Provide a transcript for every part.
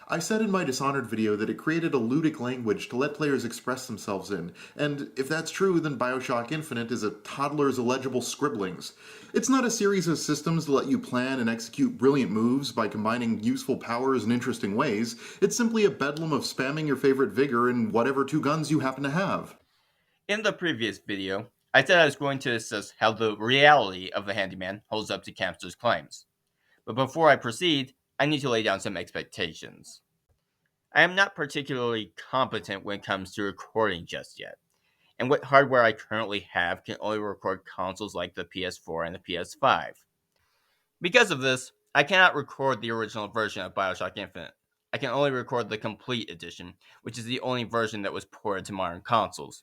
I said in my Dishonored video that it created a ludic language to let players express themselves in, and if that's true, then Bioshock Infinite is a toddler's illegible scribblings. It's not a series of systems to let you plan and execute brilliant moves by combining useful powers in interesting ways. It's simply a bedlam of spamming your favorite vigor in whatever two guns you happen to have. In the previous video, I said I was going to assess how the reality of the handyman holds up to Campster's claims. But before I proceed, I need to lay down some expectations. I am not particularly competent when it comes to recording just yet, and what hardware I currently have can only record consoles like the PS4 and the PS5. Because of this, I cannot record the original version of Bioshock Infinite. I can only record the complete edition, which is the only version that was ported to modern consoles.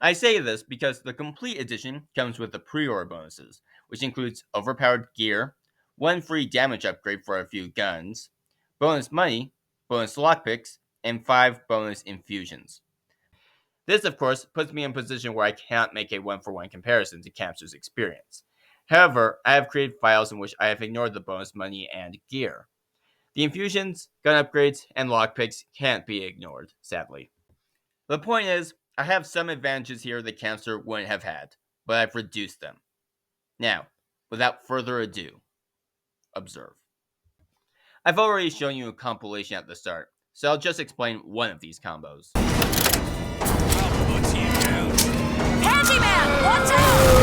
I say this because the complete edition comes with the pre-order bonuses, which includes overpowered gear, one free damage upgrade for a few guns, bonus money, bonus lockpicks, and 5 bonus infusions. This, of course, puts me in a position where I can't make a one-for-one comparison to Campster's experience. However, I have created files in which I have ignored the bonus money and gear. The infusions, gun upgrades, and lockpicks can't be ignored, sadly. The point is, I have some advantages here that Campster wouldn't have had, but I've reduced them. Now, without further ado, observe. I've already shown you a compilation at the start, so I'll just explain one of these combos. Handyman, watch out!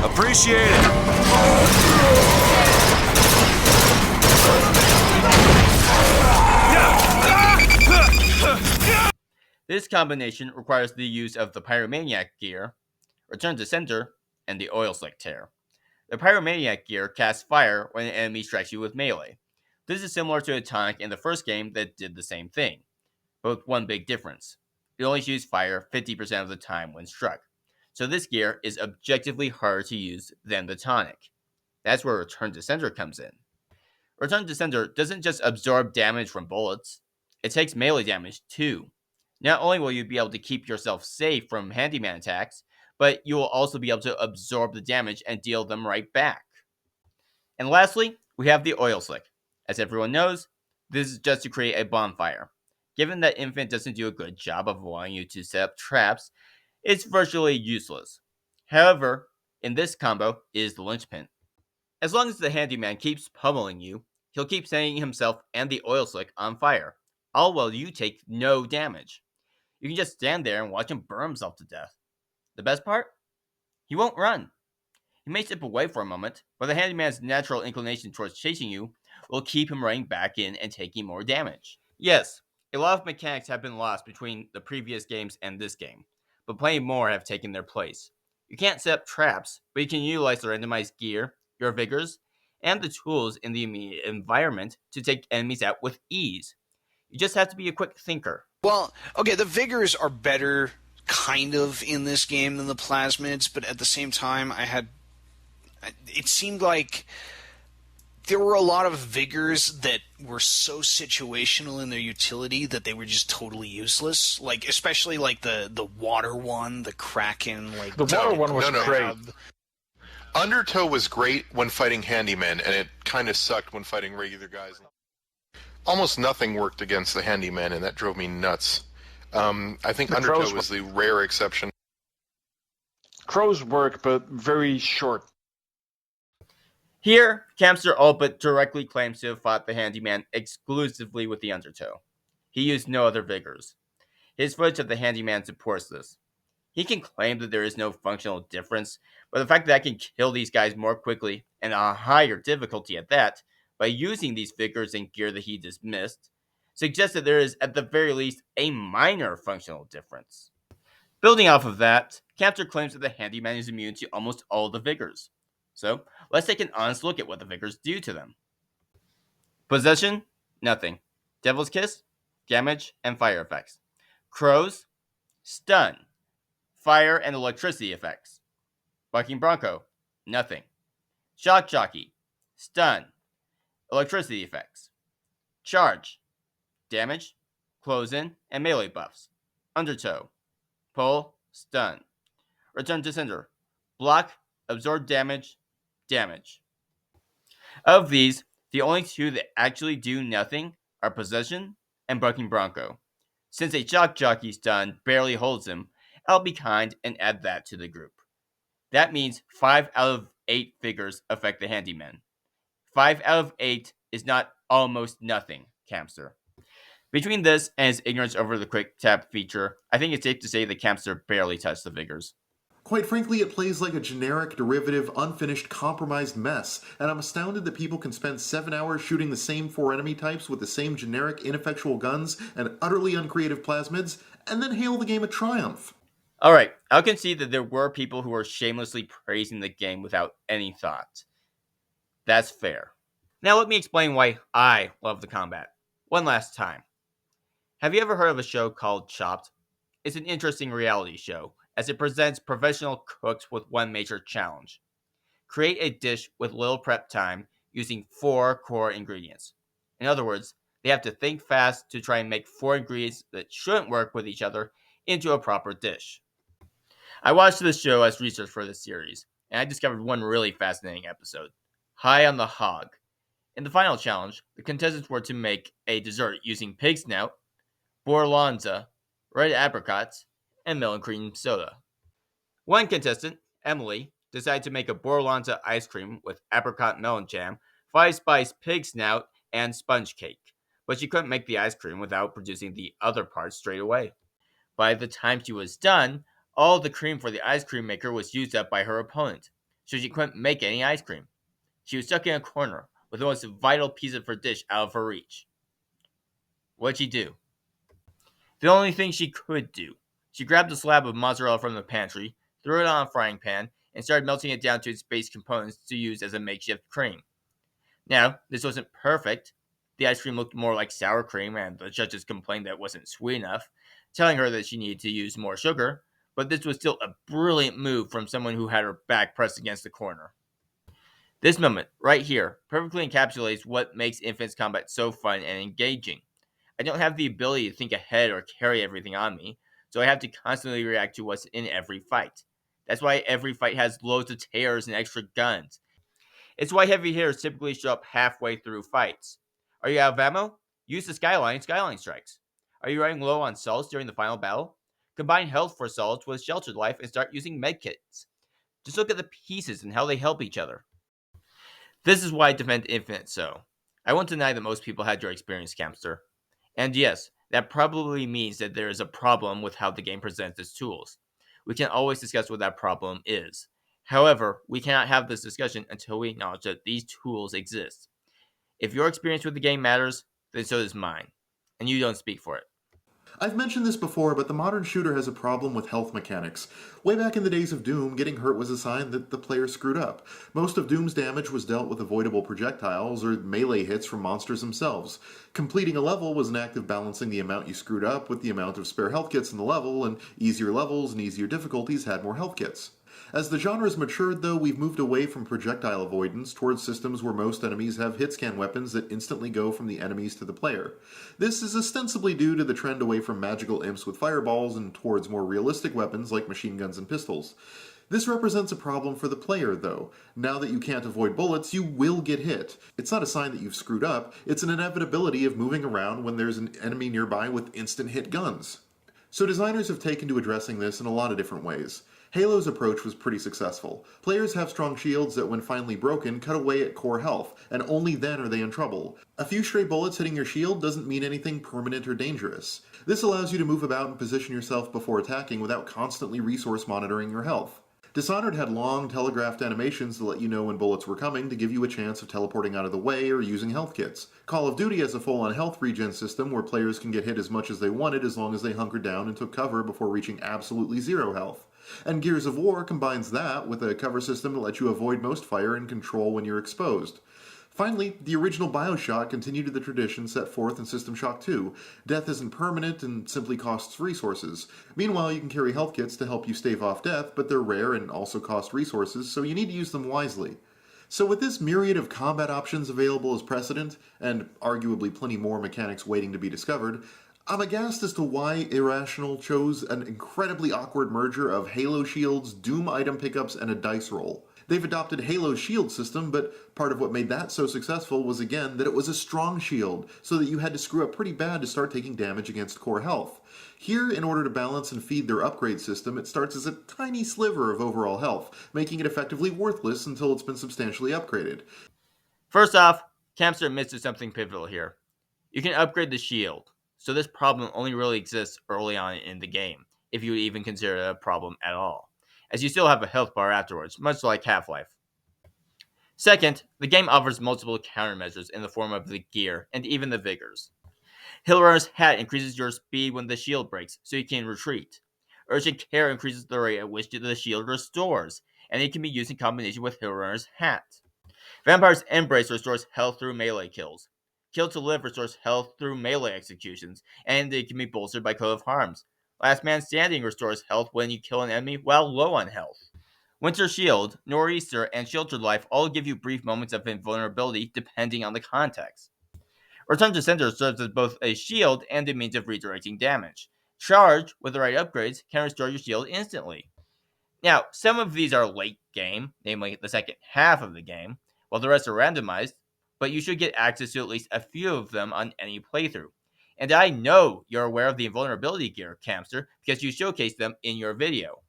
Appreciate it. This combination requires the use of the Pyromaniac gear, Return to Center, and the Oil Slick Tear. The Pyromaniac gear casts fire when an enemy strikes you with melee. This is similar to a tonic in the first game that did the same thing, but with one big difference. It only shoots fire 50% of the time when struck. So this gear is objectively harder to use than the tonic. That's where Return to Center comes in. Return to Center doesn't just absorb damage from bullets, it takes melee damage too. Not only will you be able to keep yourself safe from handyman attacks, but you will also be able to absorb the damage and deal them right back. And lastly, we have the Oil Slick. As everyone knows, this is just to create a bonfire. Given that Infinite doesn't do a good job of allowing you to set up traps, it's virtually useless. However, in this combo is the linchpin. As long as the handyman keeps pummeling you, he'll keep setting himself and the oil slick on fire, all while you take no damage. You can just stand there and watch him burn himself to death. The best part? He won't run. He may step away for a moment, but the handyman's natural inclination towards chasing you will keep him running back in and taking more damage. Yes, a lot of mechanics have been lost between the previous games and this game, but plenty more have taken their place. You can't set up traps, but you can utilize the randomized gear, your vigors, and the tools in the immediate environment to take enemies out with ease. You just have to be a quick thinker. Well, okay, the vigors are better, kind of, in this game than the plasmids, but at the same time, it seemed like there were a lot of vigors that were so situational in their utility that they were just totally useless. Like, especially like the water one, the Kraken, like the water one was great. Undertow was great when fighting handymen, and it kind of sucked when fighting regular guys. Almost nothing worked against the handyman, and that drove me nuts. I think Undertow was the rare exception. Crows work, but very short. Here, Campster all but directly claims to have fought the handyman exclusively with the Undertow. He used no other vigors. His footage of the handyman supports this. He can claim that there is no functional difference, but the fact that I can kill these guys more quickly, and on a higher difficulty at that, by using these vigors and gear that he dismissed, suggests that there is, at the very least, a minor functional difference. Building off of that, Campster claims that the handyman is immune to almost all the vigors. So, let's take an honest look at what the vigors do to them. Possession? Nothing. Devil's Kiss? damage, and fire effects. Crows, stun, fire and electricity effects. Bucking Bronco, nothing. Shock Jockey, stun, electricity effects. Charge, damage, close in, and melee buffs. Undertow, pull, stun. Return to Cinder, block, absorb damage, damage. Of these, the only two that actually do nothing are Possession and Bucking Bronco. Since a Shock Jockey stun barely holds him, I'll be kind and add that to the group. That means 5 out of 8 figures affect the Handyman. 5 out of 8 is not almost nothing, Campster. Between this and his ignorance over the quick tap feature, I think it's safe to say that Campster barely touched the figures. Quite frankly, it plays like a generic, derivative, unfinished, compromised mess, and I'm astounded that people can spend 7 hours shooting the same 4 enemy types with the same generic, ineffectual guns and utterly uncreative plasmids, and then hail the game a triumph. Alright, I'll concede that there were people who were shamelessly praising the game without any thought. That's fair. Now let me explain why I love the combat. One last time. Have you ever heard of a show called Chopped? It's an interesting reality show, as it presents professional cooks with one major challenge. Create a dish with little prep time using 4 core ingredients. In other words, they have to think fast to try and make 4 ingredients that shouldn't work with each other into a proper dish. I watched this show as research for this series, and I discovered one really fascinating episode. High on the Hog. In the final challenge, the contestants were to make a dessert using pig snout, borlanza, red apricots, and melon cream soda. One contestant, Emily, decided to make a borlanza ice cream with apricot melon jam, 5-spice pig snout, and sponge cake, but she couldn't make the ice cream without producing the other parts straight away. By the time she was done, all the cream for the ice cream maker was used up by her opponent, so she couldn't make any ice cream. She was stuck in a corner, with the most vital piece of her dish out of her reach. What'd she do? The only thing she could do. She grabbed a slab of mozzarella from the pantry, threw it on a frying pan, and started melting it down to its base components to use as a makeshift cream. Now, this wasn't perfect. The ice cream looked more like sour cream, and the judges complained that it wasn't sweet enough, telling her that she needed to use more sugar, but this was still a brilliant move from someone who had her back pressed against the corner. This moment, right here, perfectly encapsulates what makes Infinite's combat so fun and engaging. I don't have the ability to think ahead or carry everything on me, so I have to constantly react to what's in every fight. That's why every fight has loads of tears and extra guns. It's why heavy hitters typically show up halfway through fights. Are you out of ammo? Use the Skyline strikes. Are you running low on salts during the final battle? Combine health for salts with sheltered life and start using medkits. Just look at the pieces and how they help each other. This is why I defend Infinite so. I won't deny that most people had your experience, Campster. And yes, that probably means that there is a problem with how the game presents its tools. We can always discuss what that problem is. However, we cannot have this discussion until we acknowledge that these tools exist. If your experience with the game matters, then so does mine. And you don't speak for it. I've mentioned this before, but the modern shooter has a problem with health mechanics. Way back in the days of Doom, getting hurt was a sign that the player screwed up. Most of Doom's damage was dealt with avoidable projectiles or melee hits from monsters themselves. Completing a level was an act of balancing the amount you screwed up with the amount of spare health kits in the level, and easier levels and easier difficulties had more health kits. As the genre's matured, though, we've moved away from projectile avoidance towards systems where most enemies have hitscan weapons that instantly go from the enemies to the player. This is ostensibly due to the trend away from magical imps with fireballs and towards more realistic weapons like machine guns and pistols. This represents a problem for the player, though. Now that you can't avoid bullets, you will get hit. It's not a sign that you've screwed up, it's an inevitability of moving around when there's an enemy nearby with instant hit guns. So designers have taken to addressing this in a lot of different ways. Halo's approach was pretty successful. Players have strong shields that, when finally broken, cut away at core health, and only then are they in trouble. A few stray bullets hitting your shield doesn't mean anything permanent or dangerous. This allows you to move about and position yourself before attacking without constantly resource monitoring your health. Dishonored had long, telegraphed animations to let you know when bullets were coming to give you a chance of teleporting out of the way or using health kits. Call of Duty has a full-on health regen system where players can get hit as much as they wanted as long as they hunkered down and took cover before reaching absolutely zero health. And Gears of War combines that with a cover system that lets you avoid most fire and control when you're exposed. Finally, the original Bioshock continued the tradition set forth in System Shock 2. Death isn't permanent and simply costs resources. Meanwhile, you can carry health kits to help you stave off death, but they're rare and also cost resources, so you need to use them wisely. So with this myriad of combat options available as precedent, and arguably plenty more mechanics waiting to be discovered, I'm aghast as to why Irrational chose an incredibly awkward merger of Halo shields, Doom item pickups, and a dice roll. They've adopted Halo's shield system, but part of what made that so successful was again that it was a strong shield, so that you had to screw up pretty bad to start taking damage against core health. Here, in order to balance and feed their upgrade system, it starts as a tiny sliver of overall health, making it effectively worthless until it's been substantially upgraded. First off, Campster misses something pivotal here. You can upgrade the shield, so this problem only really exists early on in the game, if you would even consider it a problem at all, as you still have a health bar afterwards, much like Half-Life. Second, the game offers multiple countermeasures in the form of the gear and even the vigors. Hill Runner's Hat increases your speed when the shield breaks, so you can retreat. Urgent Care increases the rate at which the shield restores, and it can be used in combination with Hill Runner's Hat. Vampire's Embrace restores health through melee kills. Kill to Live restores health through melee executions, and it can be bolstered by Coat of Harms. Last Man Standing restores health when you kill an enemy while low on health. Winter Shield, Nor'easter, and Sheltered Life all give you brief moments of invulnerability depending on the context. Return to Center serves as both a shield and a means of redirecting damage. Charge, with the right upgrades, can restore your shield instantly. Now, some of these are late game, namely the second half of the game, while the rest are randomized, but you should get access to at least a few of them on any playthrough. And I know you're aware of the invulnerability gear, Campster, because you showcased them in your video.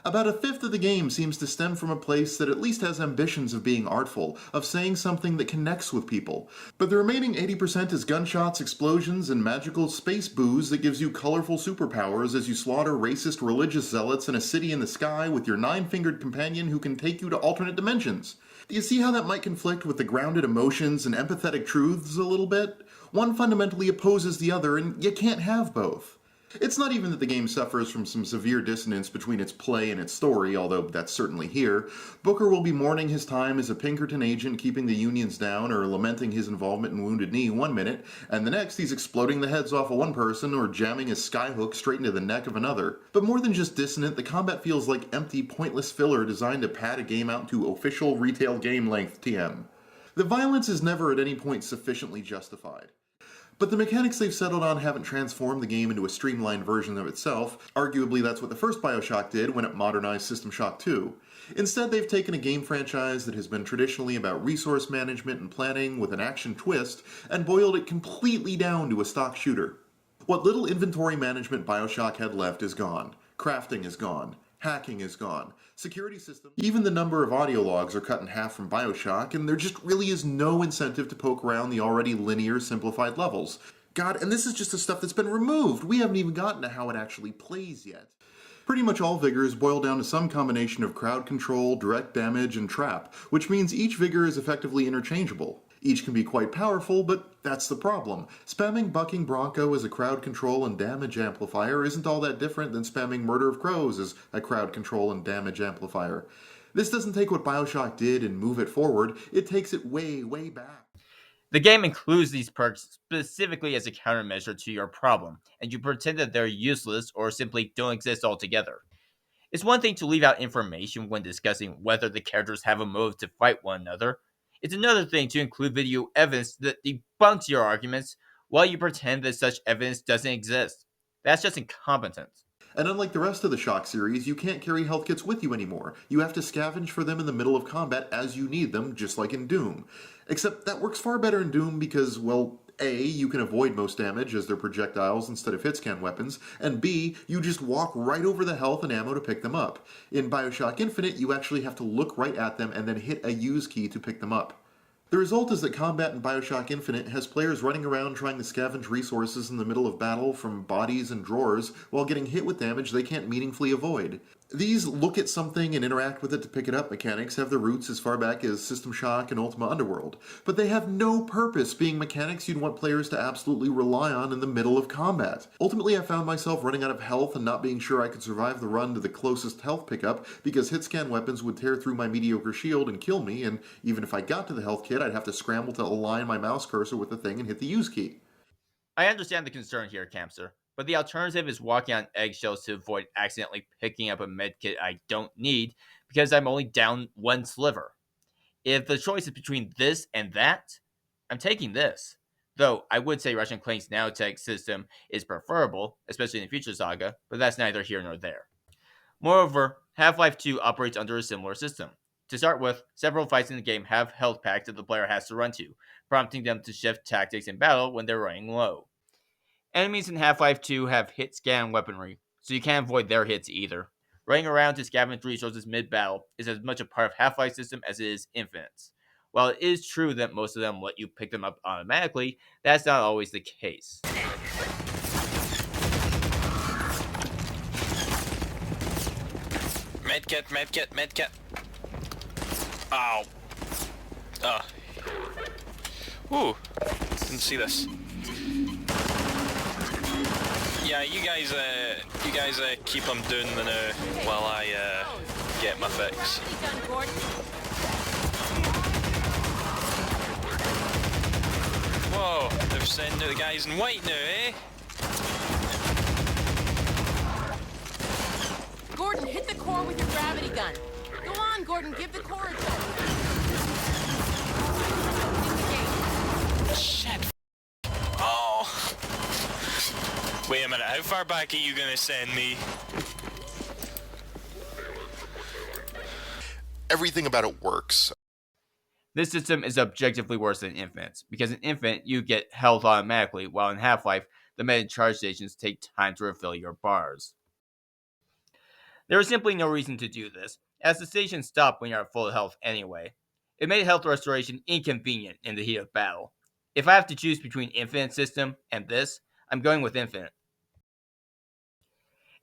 About a fifth of the game seems to stem from a place that at least has ambitions of being artful, of saying something that connects with people. But the remaining 80% is gunshots, explosions, and magical space booze that gives you colorful superpowers as you slaughter racist religious zealots in a city in the sky with your 9-fingered companion who can take you to alternate dimensions. Do you see how that might conflict with the grounded emotions and empathetic truths a little bit? One fundamentally opposes the other, and you can't have both. It's not even that the game suffers from some severe dissonance between its play and its story, although that's certainly here. Booker will be mourning his time as a Pinkerton agent keeping the unions down, or lamenting his involvement in Wounded Knee one minute, and the next he's exploding the heads off of one person or jamming his skyhook straight into the neck of another. But more than just dissonant, the combat feels like empty, pointless filler designed to pad a game out to official retail game length TM. The violence is never at any point sufficiently justified. But the mechanics they've settled on haven't transformed the game into a streamlined version of itself. Arguably, that's what the first Bioshock did when it modernized System Shock 2. Instead, they've taken a game franchise that has been traditionally about resource management and planning with an action twist, and boiled it completely down to a stock shooter. What little inventory management Bioshock had left is gone. Crafting is gone. Hacking is gone. Security systems, even the number of audio logs are cut in half from Bioshock, and there just really is no incentive to poke around the already linear, simplified levels. God, and this is just the stuff that's been removed. We haven't even gotten to how it actually plays yet. Pretty much all vigors boil down to some combination of crowd control, direct damage, and trap, which means each vigor is effectively interchangeable. Each can be quite powerful, but that's the problem. Spamming Bucking Bronco as a crowd control and damage amplifier isn't all that different than spamming Murder of Crows as a crowd control and damage amplifier. This doesn't take what Bioshock did and move it forward, it takes it way, way back. The game includes these perks specifically as a countermeasure to your problem, and you pretend that they're useless or simply don't exist altogether. It's one thing to leave out information when discussing whether the characters have a motive to fight one another. It's another thing to include video evidence that debunks your arguments while you pretend that such evidence doesn't exist. That's just incompetent. And unlike the rest of the Shock series, you can't carry health kits with you anymore. You have to scavenge for them in the middle of combat as you need them, just like in Doom. Except that works far better in Doom because, well, A, you can avoid most damage as they're projectiles instead of hitscan weapons, and B, you just walk right over the health and ammo to pick them up. In Bioshock Infinite, you actually have to look right at them and then hit a use key to pick them up. The result is that combat in Bioshock Infinite has players running around trying to scavenge resources in the middle of battle from bodies and drawers while getting hit with damage they can't meaningfully avoid. These look at something and interact with it to pick it up mechanics have their roots as far back as System Shock and Ultima Underworld, but they have no purpose being mechanics you'd want players to absolutely rely on in the middle of combat. Ultimately, I found myself running out of health and not being sure I could survive the run to the closest health pickup because hit-scan weapons would tear through my mediocre shield and kill me, and even if I got to the health kit, I'd have to scramble to align my mouse cursor with the thing and hit the use key. I understand the concern here, Campster, but the alternative is walking on eggshells to avoid accidentally picking up a medkit I don't need because I'm only down one sliver. If the choice is between this and that, I'm taking this. Though I would say Russian Clank's nanotech system is preferable, especially in the future saga, but that's neither here nor there. Moreover, Half-Life 2 operates under a similar system. To start with, several fights in the game have health packs that the player has to run to, prompting them to shift tactics in battle when they're running low. Enemies in Half-Life 2 have hit-scan weaponry, so you can't avoid their hits either. Running around to scavenge resources mid-battle is as much a part of Half-Life system as it is Infinite's. While it is true that most of them let you pick them up automatically, that's not always the case. Medkit, medkit, medkit. Ow. Ooh, didn't see this. Yeah, you guys keep them doing the now while I get my fix. Whoa, they're sending out the guys in white now, eh? Gordon, hit the core with your gravity gun. Go on, Gordon, give the core a go. Shit. Oh. Wait a minute, how far back are you gonna send me? Everything about it works. This system is objectively worse than Infinite's, because in Infinite, you get health automatically, while in Half-Life, the med charge stations take time to refill your bars. There is simply no reason to do this, as the stations stop when you're at full health anyway. It made health restoration inconvenient in the heat of battle. If I have to choose between Infinite's system and this, I'm going with Infinite.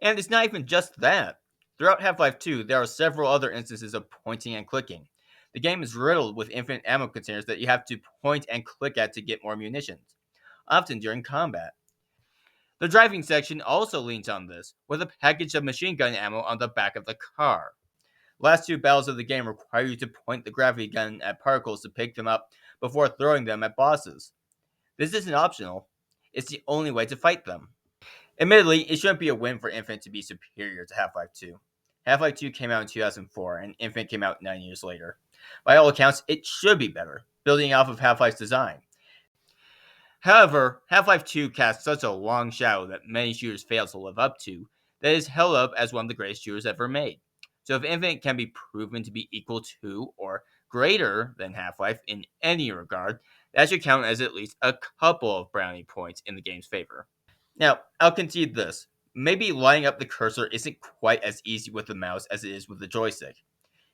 And it's not even just that. Throughout Half-Life 2, there are several other instances of pointing and clicking. The game is riddled with infinite ammo containers that you have to point and click at to get more munitions, often during combat. The driving section also leans on this, with a package of machine gun ammo on the back of the car. Last two battles of the game require you to point the gravity gun at particles to pick them up before throwing them at bosses. This isn't optional, it's the only way to fight them. Admittedly, it shouldn't be a win for Infinite to be superior to Half-Life 2. Half-Life 2 came out in 2004, and Infinite came out 9 years later. By all accounts, it should be better, building off of Half-Life's design. However, Half-Life 2 casts such a long shadow that many shooters fail to live up to, that it is held up as one of the greatest shooters ever made. So if Infinite can be proven to be equal to or greater than Half-Life in any regard, that should count as at least a couple of brownie points in the game's favor. Now, I'll concede this. Maybe lining up the cursor isn't quite as easy with the mouse as it is with the joystick.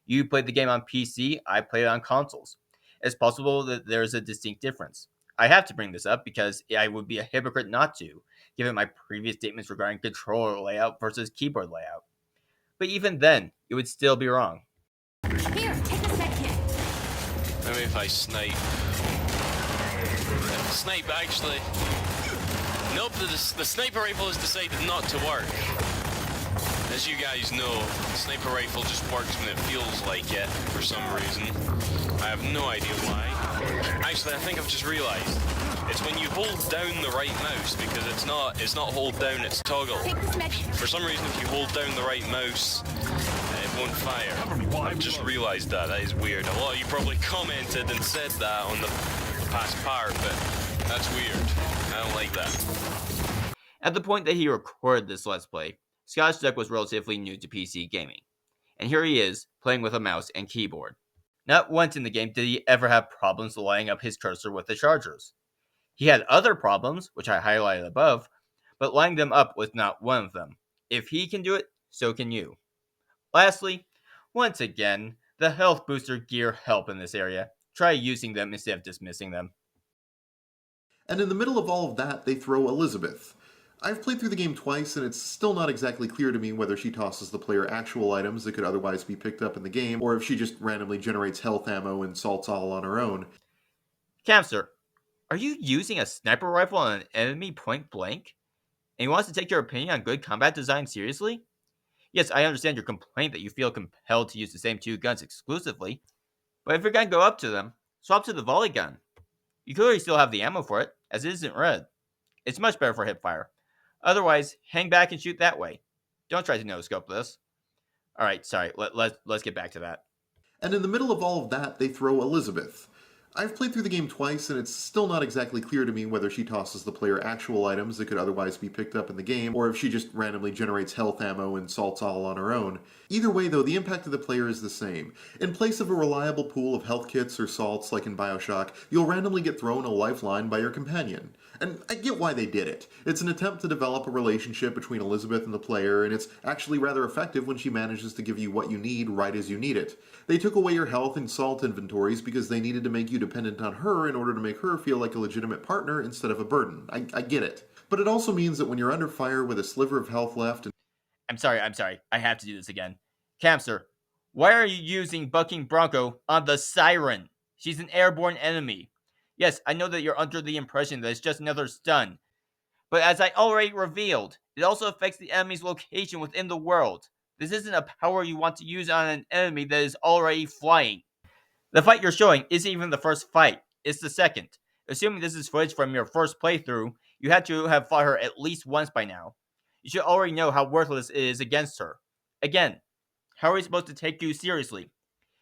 You played the game on PC, I played it on consoles. It's possible that there is a distinct difference. I have to bring this up because I would be a hypocrite not to, given my previous statements regarding controller layout versus keyboard layout. But even then, it would still be wrong. Here, take a second. Maybe if I snipe. Snipe, actually. Nope, the sniper rifle has decided not to work. As you guys know, the sniper rifle just works when it feels like it, for some reason. I have no idea why. Actually, I think I've just realized. It's when you hold down the right mouse, because it's not hold down, it's toggle. Take this med. For some reason, if you hold down the right mouse, it won't fire. I've just realized that. That is weird. A lot of you probably commented and said that on the past part, but that's weird. I don't like that. At the point that he recorded this Let's Play, Scotch Duck was relatively new to PC gaming. And here he is, playing with a mouse and keyboard. Not once in the game did he ever have problems lining up his cursor with the chargers. He had other problems, which I highlighted above, but lining them up was not one of them. If he can do it, so can you. Lastly, once again, the health booster gear help in this area. Try using them instead of dismissing them. And in the middle of all of that, they throw Elizabeth. I've played through the game twice, and it's still not exactly clear to me whether she tosses the player actual items that could otherwise be picked up in the game, or if she just randomly generates health ammo and salts all on her own. Campster, are you using a sniper rifle on an enemy point blank? And he wants to take your opinion on good combat design seriously? Yes, I understand your complaint that you feel compelled to use the same two guns exclusively, but if you're gonna go up to them, swap to the volley gun. You clearly still have the ammo for it, as it isn't red. It's much better for hipfire. Otherwise, hang back and shoot that way. Don't try to no-scope this. Alright, sorry, let's get back to that. And in the middle of all of that, they throw Elizabeth. I've played through the game twice, and it's still not exactly clear to me whether she tosses the player actual items that could otherwise be picked up in the game, or if she just randomly generates health ammo and salts all on her own. Either way, though, the impact of the player is the same. In place of a reliable pool of health kits or salts like in Bioshock, you'll randomly get thrown a lifeline by your companion. And I get why they did it. It's an attempt to develop a relationship between Elizabeth and the player, and it's actually rather effective when she manages to give you what you need right as you need it. They took away your health and salt inventories because they needed to make you dependent on her in order to make her feel like a legitimate partner instead of a burden. I get it. But it also means that when you're under fire with a sliver of health left and... I'm sorry, I have to do this again. Campster, why are you using Bucking Bronco on the Siren? She's an airborne enemy. Yes, I know that you're under the impression that it's just another stun, but as I already revealed, it also affects the enemy's location within the world. This isn't a power you want to use on an enemy that is already flying. The fight you're showing isn't even the first fight, it's the second. Assuming this is footage from your first playthrough, you had to have fought her at least once by now. You should already know how worthless it is against her. Again, how are we supposed to take you seriously?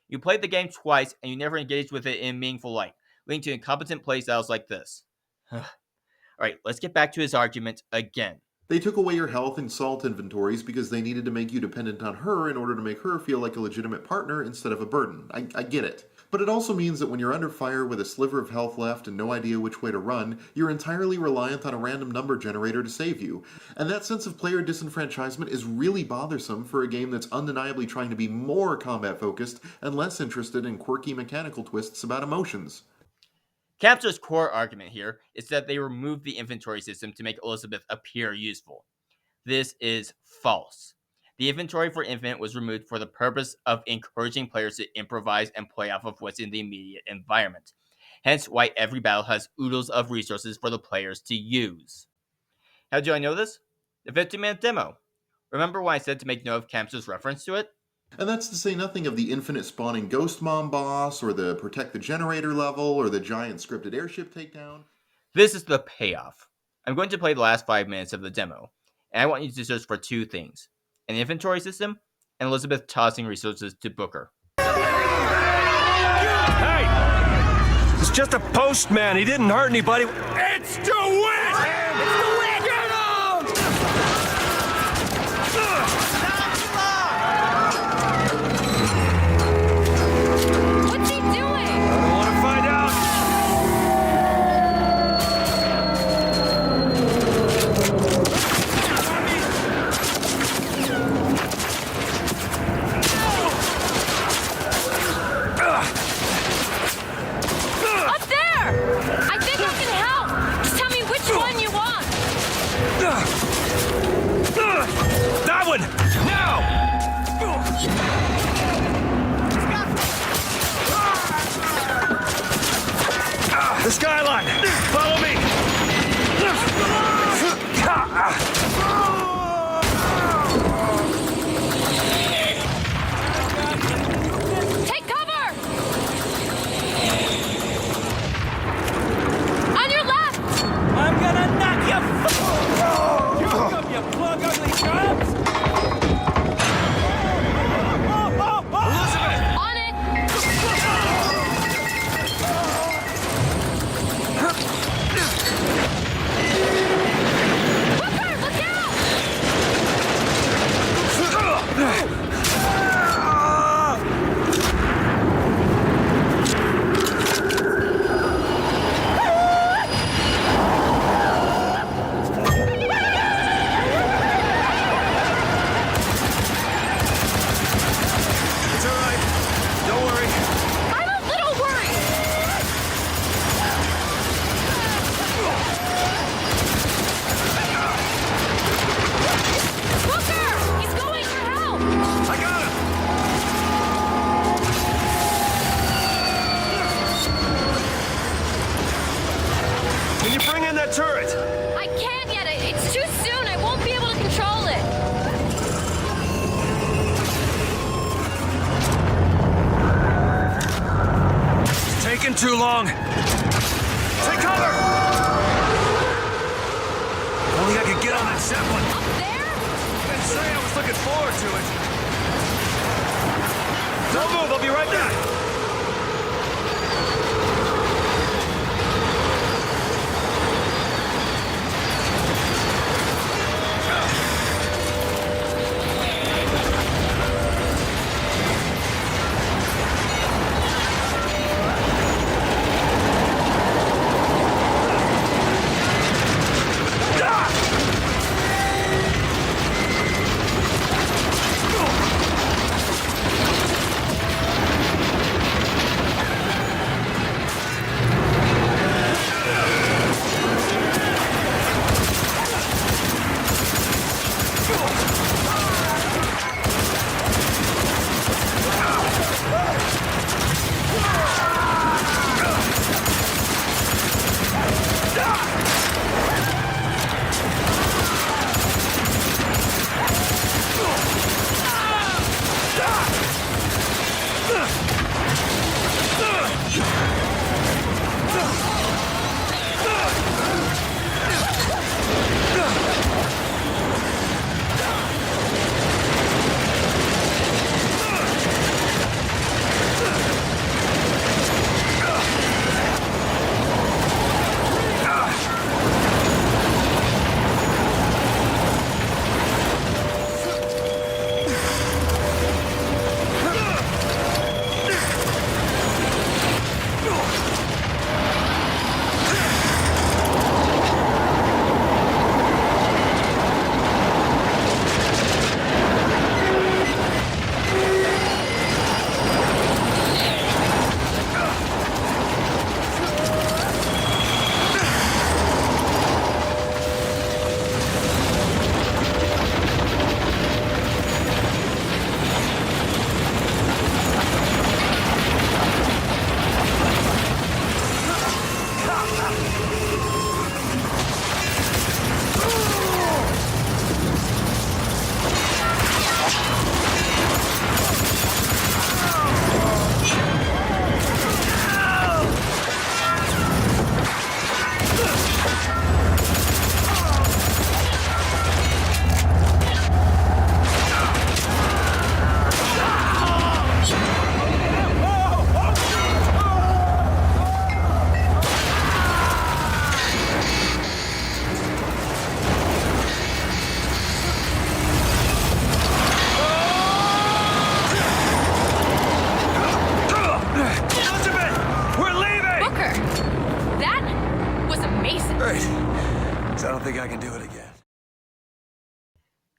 You played the game twice and you never engaged with it in meaningful light, leading to incompetent playstyles like this. Alright, let's get back to his argument again. They took away your health and salt inventories because they needed to make you dependent on her in order to make her feel like a legitimate partner instead of a burden. I get it. But it also means that when you're under fire with a sliver of health left and no idea which way to run, you're entirely reliant on a random number generator to save you. And that sense of player disenfranchisement is really bothersome for a game that's undeniably trying to be more combat-focused and less interested in quirky mechanical twists about emotions. Campster's core argument here is that they removed the inventory system to make Elizabeth appear useful. This is false. The inventory for Infinite was removed for the purpose of encouraging players to improvise and play off of what's in the immediate environment. Hence why every battle has oodles of resources for the players to use. How do I know this? The 15-minute demo. Remember when I said to make note of Campster's reference to it? And that's to say nothing of the infinite spawning Ghost Mom boss, or the Protect the Generator level, or the giant scripted airship takedown. This is the payoff. I'm going to play the last 5 minutes of the demo, and I want you to search for two things: an inventory system, and Elizabeth tossing resources to Booker. Hey! It's just a postman. He didn't hurt anybody. It's DeWitt! It's DeWitt! Get him! What's he doing? I don't want to find out. Up there! I think I can help! Just tell me which one you want! That one! Now! The skyline! Follow me! Take cover! On your left! I'm gonna knock you! You come, you plug ugly drums! Elizabeth! On it! turret! I can't yet. It's too soon. I won't be able to control it. It's taking too long. Take cover! Only I could get on that Zeppelin. Up there? I didn't say I was looking forward to it. Don't move, I'll be right back.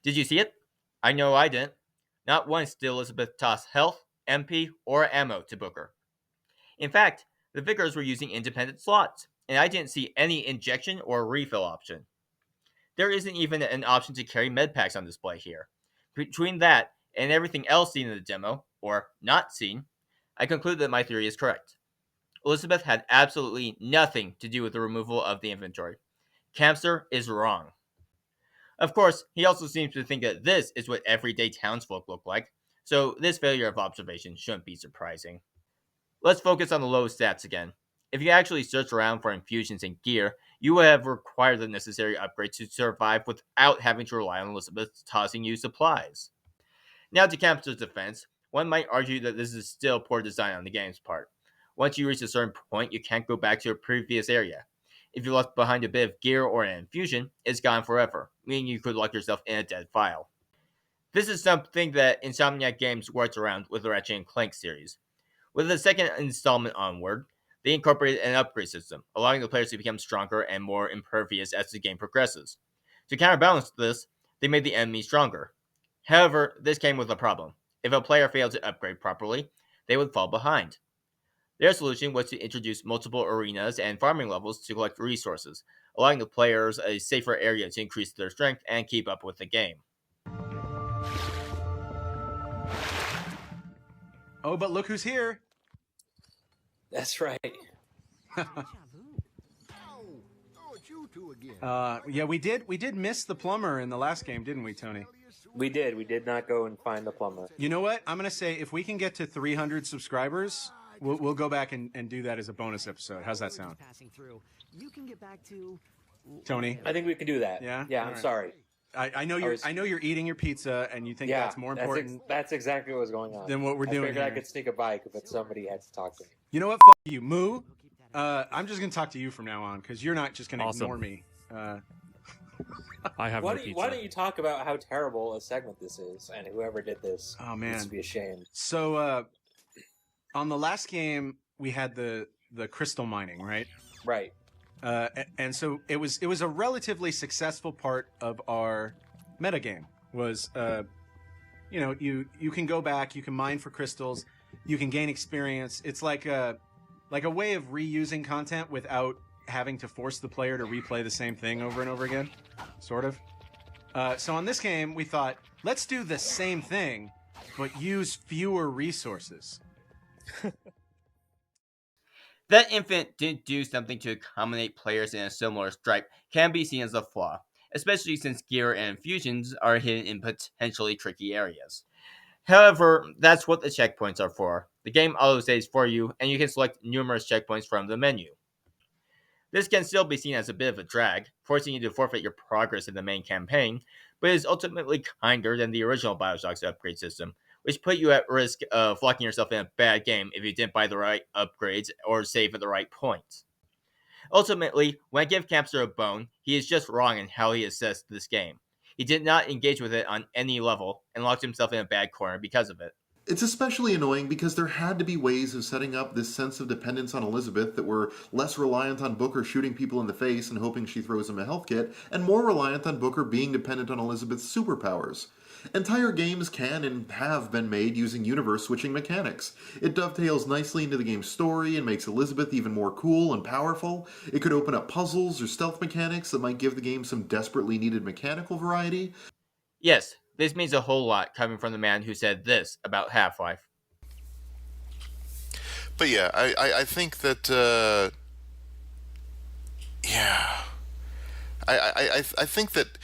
Did you see it? I know I didn't. Not once did Elizabeth toss health, MP, or ammo to Booker. In fact, the Vickers were using independent slots, and I didn't see any injection or refill option. There isn't even an option to carry medpacks on display here. Between that and everything else seen in the demo, or not seen, I conclude that my theory is correct. Elizabeth had absolutely nothing to do with the removal of the inventory. Campster is wrong. Of course, he also seems to think that this is what everyday townsfolk look like, so this failure of observation shouldn't be surprising. Let's focus on the low stats again. If you actually search around for infusions and gear, you would have required the necessary upgrades to survive without having to rely on Elizabeth tossing you supplies. Now to Campster's defense, one might argue that this is still poor design on the game's part. Once you reach a certain point, you can't go back to your previous area. If you left behind a bit of gear or an infusion, it's gone forever, meaning you could lock yourself in a dead file. This is something that Insomniac Games worked around with the Ratchet & Clank series. With the second installment onward, they incorporated an upgrade system, allowing the players to become stronger and more impervious as the game progresses. To counterbalance this, they made the enemies stronger. However, this came with a problem. If a player failed to upgrade properly, they would fall behind. Their solution was to introduce multiple arenas and farming levels to collect resources, allowing the players a safer area to increase their strength and keep up with the game. Oh, but look who's here. That's right. Yeah, we did miss the plumber in the last game, didn't we, Tony? We did. We did not go and find the plumber. You know what? I'm gonna say if we can get to 300 subscribers, we'll go back and do that as a bonus episode. How's that sound? Tony? I think we can do that. Yeah? Yeah, All I'm right. sorry. I know you're eating your pizza and you think Yeah, that's more important That's exactly what was going on. than what we're doing I figured I here. could sneak a bike if somebody had to talk to me. You know what? You, Moo. I'm just gonna talk to you from now on because you're not just gonna ignore me. I have Why no pizza. don't you talk about how terrible a segment this is, and whoever did this needs to be ashamed. So, on the last game we had the crystal mining, right? Right. And so it was a relatively successful part of our metagame. Was you can go back, you can mine for crystals, you can gain experience. It's like a way of reusing content without having to force the player to replay the same thing over and over again, sort of. So on this game, we thought, let's do the same thing, but use fewer resources. That Infinite didn't do something to accommodate players in a similar stripe can be seen as a flaw, especially since gear and fusions are hidden in potentially tricky areas. However, that's what the checkpoints are for. The game auto-saves for you, and you can select numerous checkpoints from the menu. This can still be seen as a bit of a drag, forcing you to forfeit your progress in the main campaign, but is ultimately kinder than the original Bioshock's upgrade system, which put you at risk of locking yourself in a bad game if you didn't buy the right upgrades or save at the right point. Ultimately, when I give Campster a bone, he is just wrong in how he assessed this game. He did not engage with it on any level, and locked himself in a bad corner because of it. It's especially annoying because there had to be ways of setting up this sense of dependence on Elizabeth that were less reliant on Booker shooting people in the face and hoping she throws him a health kit, and more reliant on Booker being dependent on Elizabeth's superpowers. Entire games can and have been made using universe-switching mechanics. It dovetails nicely into the game's story and makes Elizabeth even more cool and powerful. It could open up puzzles or stealth mechanics that might give the game some desperately needed mechanical variety. Yes, this means a whole lot coming from the man who said this about Half-Life. But yeah, I think that I think that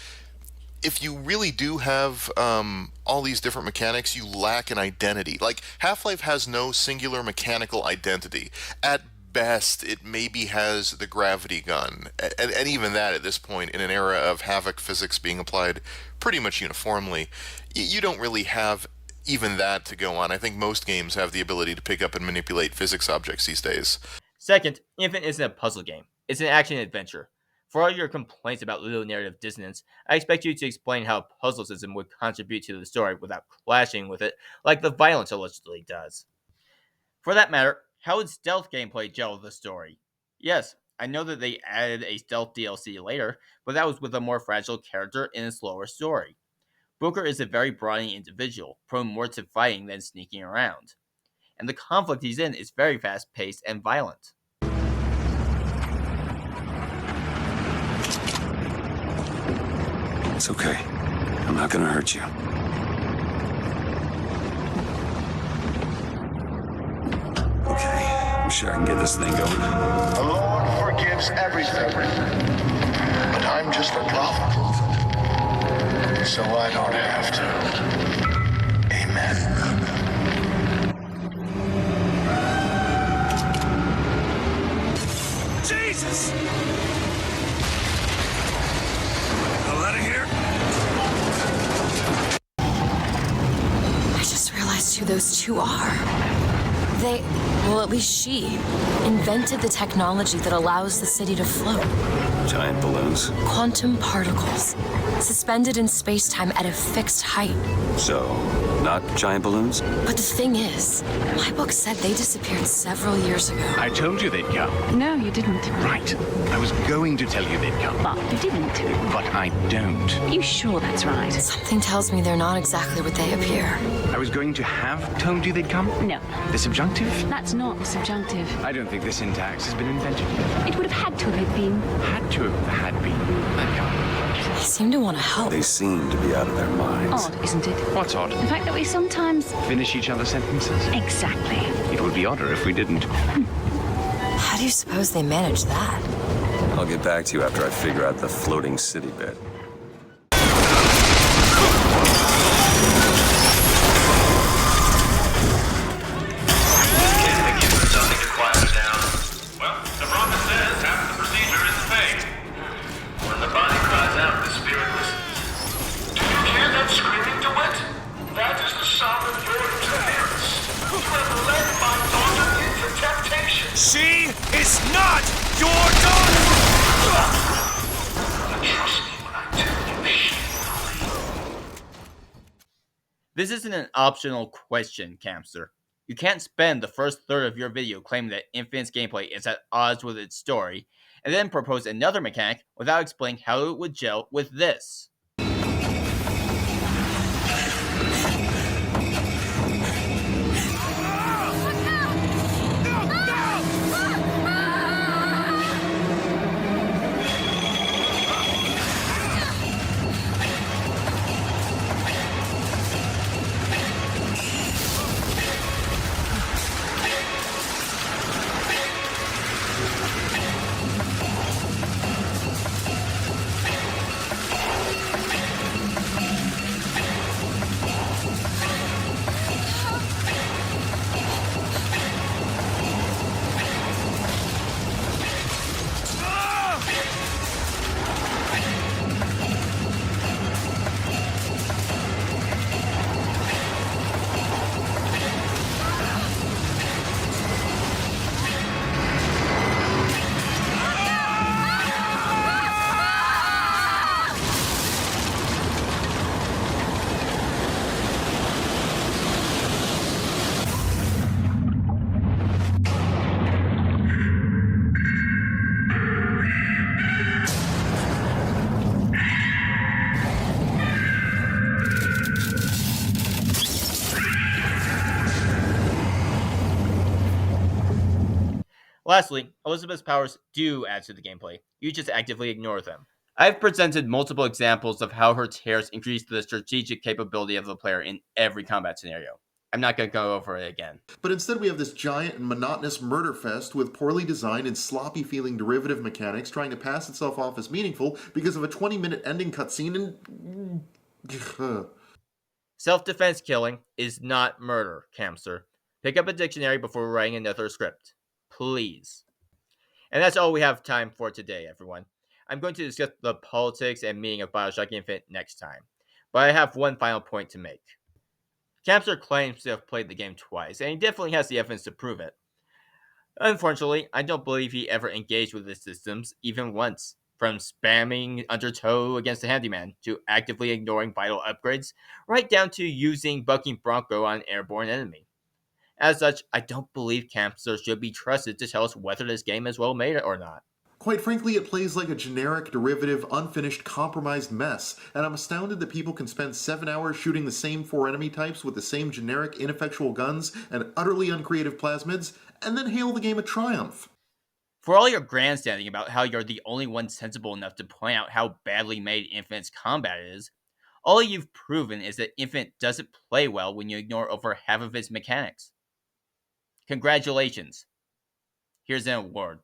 if you really do have all these different mechanics, you lack an identity. Like, Half-Life has no singular mechanical identity. At best, it maybe has the gravity gun. And even that, at this point, in an era of havoc physics being applied pretty much uniformly, you don't really have even that to go on. I think most games have the ability to pick up and manipulate physics objects these days. Second, Infinite isn't a puzzle game. It's an action-adventure. For all your complaints about little narrative dissonance, I expect you to explain how a puzzle system would contribute to the story without clashing with it, like the violence allegedly does. For that matter, how would stealth gameplay gel with the story? Yes, I know that they added a stealth DLC later, but that was with a more fragile character in a slower story. Booker is a very brawny individual, prone more to fighting than sneaking around. And the conflict he's in is very fast-paced and violent. It's okay. I'm not gonna hurt you. Okay, I'm sure I can get this thing going. The Lord forgives everything, but I'm just a prophet, so I don't have to. Amen. Jesus! Hell out of here! I just realized who those two are. They, well, at least she, invented the technology that allows the city to float. Giant balloons. Quantum particles, suspended in space-time at a fixed height. So, not giant balloons? But the thing is, my book said they disappeared several years ago. I told you they'd come. No, you didn't. Right. I was going to tell you they'd come. But you didn't. But I don't. You sure that's right? Something tells me they're not exactly what they appear. I was going to have told you they'd come? No. The subjunctive? That's not the subjunctive. I don't think the syntax has been invented yet. It would have had to have been. Had to have had been. I can't. They seem to want to help. They seem to be out of their minds. Odd, isn't it? What's odd? The fact that we sometimes... Finish each other's sentences? Exactly. It would be odder if we didn't. How do you suppose they manage that? I'll get back to you after I figure out the floating city bit. Well, the prophet says half the procedure is fake. When the body cries out, the spirit listens. Do you hear that screaming, DeWitt? That is the sound of your interference. You have led my daughter into temptation. She is not your daughter! Trust me when I tell you she will. This isn't an optional question, Campster. You can't spend the first third of your video claiming that Infinite's gameplay is at odds with its story, and then propose another mechanic without explaining how it would gel with this. Lastly, Elizabeth's powers do add to the gameplay. You just actively ignore them. I've presented multiple examples of how her tears increase the strategic capability of the player in every combat scenario. I'm not going to go over it again. But instead we have this giant and monotonous murder fest with poorly designed and sloppy feeling derivative mechanics trying to pass itself off as meaningful because of a 20-minute ending cutscene and... Self-defense killing is not murder, Campster. Pick up a dictionary before writing another script. Please. And that's all we have time for today, everyone. I'm going to discuss the politics and meaning of Bioshock Infinite next time. But I have one final point to make. Campster claims to have played the game twice, and he definitely has the evidence to prove it. Unfortunately, I don't believe he ever engaged with the systems even once. From spamming Undertow against the handyman, to actively ignoring vital upgrades, right down to using Bucking Bronco on an airborne enemy. As such, I don't believe Campster should be trusted to tell us whether this game is well made or not. Quite frankly, it plays like a generic, derivative, unfinished, compromised mess, and I'm astounded that people can spend 7 hours shooting the same 4 enemy types with the same generic, ineffectual guns and utterly uncreative plasmids, and then hail the game a triumph. For all your grandstanding about how you're the only one sensible enough to point out how badly made Infinite's combat is, all you've proven is that Infinite doesn't play well when you ignore over half of its mechanics. Congratulations. Here's an award.